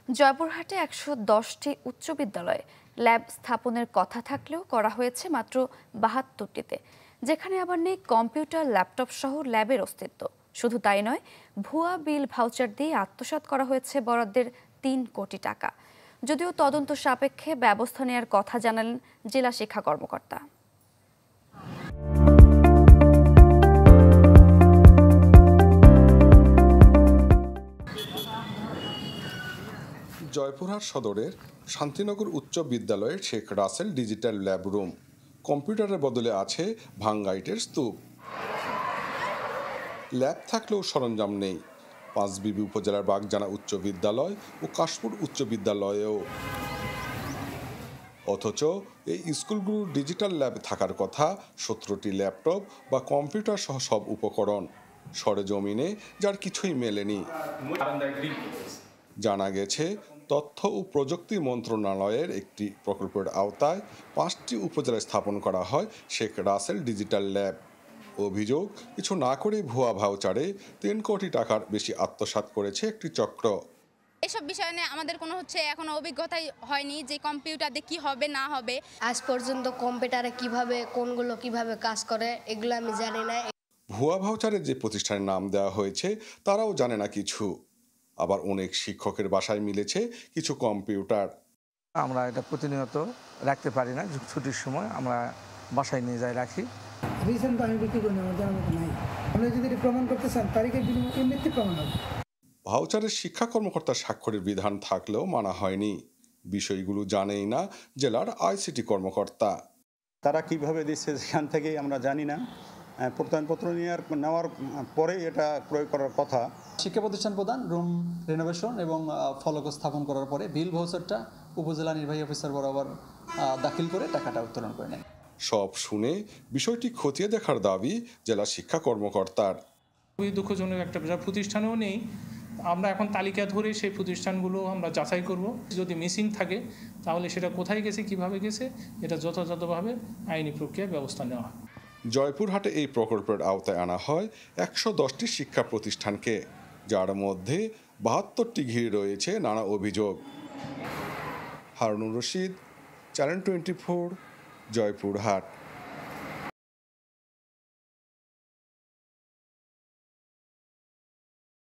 জয়পুরহাটে ১১০টি উচ্চ বিদ্যালয়ে ল্যাব স্থাপনের কথা থাকলেও করা হয়েছে মাত্র ৭২টিতে, যেখানে আবার নেই কম্পিউটার, ল্যাপটপ সহ ল্যাবের অস্তিত্ব। শুধু তাই নয়, ভুয়া বিল ভাউচার দিয়ে আত্মসাৎ করা হয়েছে বরাদ্দের ৩ কোটি টাকা। যদিও তদন্ত সাপেক্ষে ব্যবস্থা নেওয়ার কথা জানালেন জেলা শিক্ষা কর্মকর্তা। জয়পুরহাট সদরের শান্তিনগর উচ্চ বিদ্যালয়ের Sheikh Russel digital lab room. কম্পিউটারের বদলে আছে ভাঙ্গা ইটের স্তূপ। ল্যাব থাকলেও সরঞ্জাম নেই। পাঁচবিবি উপজেলার বাগজানা উচ্চ বিদ্যালয় ও কাশপুর উচ্চ বিদ্যালয়েও। অথচ এই স্কুলগুলোর ডিজিটাল ল্যাব থাকার কথা 17টি ল্যাপটপ বা কম্পিউটার সহ সব উপকরণ। সরেজমিনে যার কিছুই মেলেনি। জানা গেছে, তথ্য ও প্রযুক্তি মন্ত্রণালয়ের একটি প্রকল্পের আওতায় 5টি উপজেলায় স্থাপন করা হয় শেখ রাসেল ডিজিটাল ল্যাব। অভিযোগ, কিছু না করে ভুয়া ভাউচারে 3 কোটি টাকার বেশি আত্মসাৎ করেছে একটি চক্র। এসব বিষয় নিয়ে আমাদের কোনো এখনো অভিজ্ঞতাই হয়নি যে কম্পিউটার দিয়ে কি হবে না হবে। আজ পর্যন্ত কম্পিউটারে কোনগুলো কিভাবে কাজ করে এগুলো আমি জানি না। ভুয়া ভাউচারে যে প্রতিষ্ঠানের নাম দেওয়া হয়েছে তারাও জানে না কিছু। আবার অনেক শিক্ষকের বাসায় মিলেছে কিছু কম্পিউটার। আমরা এটা প্রতিনিয়ত রাখতে পারি না, ছুটির সময় আমরা বাসায় নিয়ে যাই রাখি। রিসেন্ট আমি বিক্রি করি না, আমার জানার মতো নাই। আপনি যদি প্রমাণ করতে চান তারিখের বিনিময়ে এমনিতে প্রমাণ হবে। ভাউচারের শিক্ষা কর্মকর্তার স্বাক্ষরের বিধান থাকলেও মানা হয়নি। বিষয়গুলো জানেই না জেলার আইসিটি কর্মকর্তা। তারা কিভাবে দিচ্ছে সেখান থেকেই আমরা জানি না। প্রত্যয়নপত্র নেওয়ার পরে এটা প্রয়োগ করার কথা। শিক্ষা প্রতিষ্ঠান প্রদান, রুম রেনোভেশন এবং ফলক স্থাপন করার পরে বিল ভাউচারটা উপজেলা নির্বাহী অফিসার বরাবর দাখিল করে টাকাটা উত্তোলন করে নেন। সব শুনে বিষয়টি খতিয়ে দেখার দাবি জেলা শিক্ষা কর্মকর্তার। খুবই দুঃখজনক একটা বিষয়, প্রতিষ্ঠানও নেই। আমরা এখন তালিকা ধরে সেই প্রতিষ্ঠানগুলো আমরা যাচাই করব। যদি মিসিং থাকে তাহলে সেটা কোথায় গেছে, কিভাবে গেছে, এটা যথাযথভাবে আইনি প্রক্রিয়ায় ব্যবস্থা নেওয়া হয়। জয়পুরহাটে এই প্রকল্পের আওতায় আনা হয় 110টি শিক্ষা প্রতিষ্ঠানকে, যার মধ্যে 72টি ঘিরে রয়েছে নানা অভিযোগ। হারুনুর রশিদ, চ্যানেল 24, জয়পুরহাট।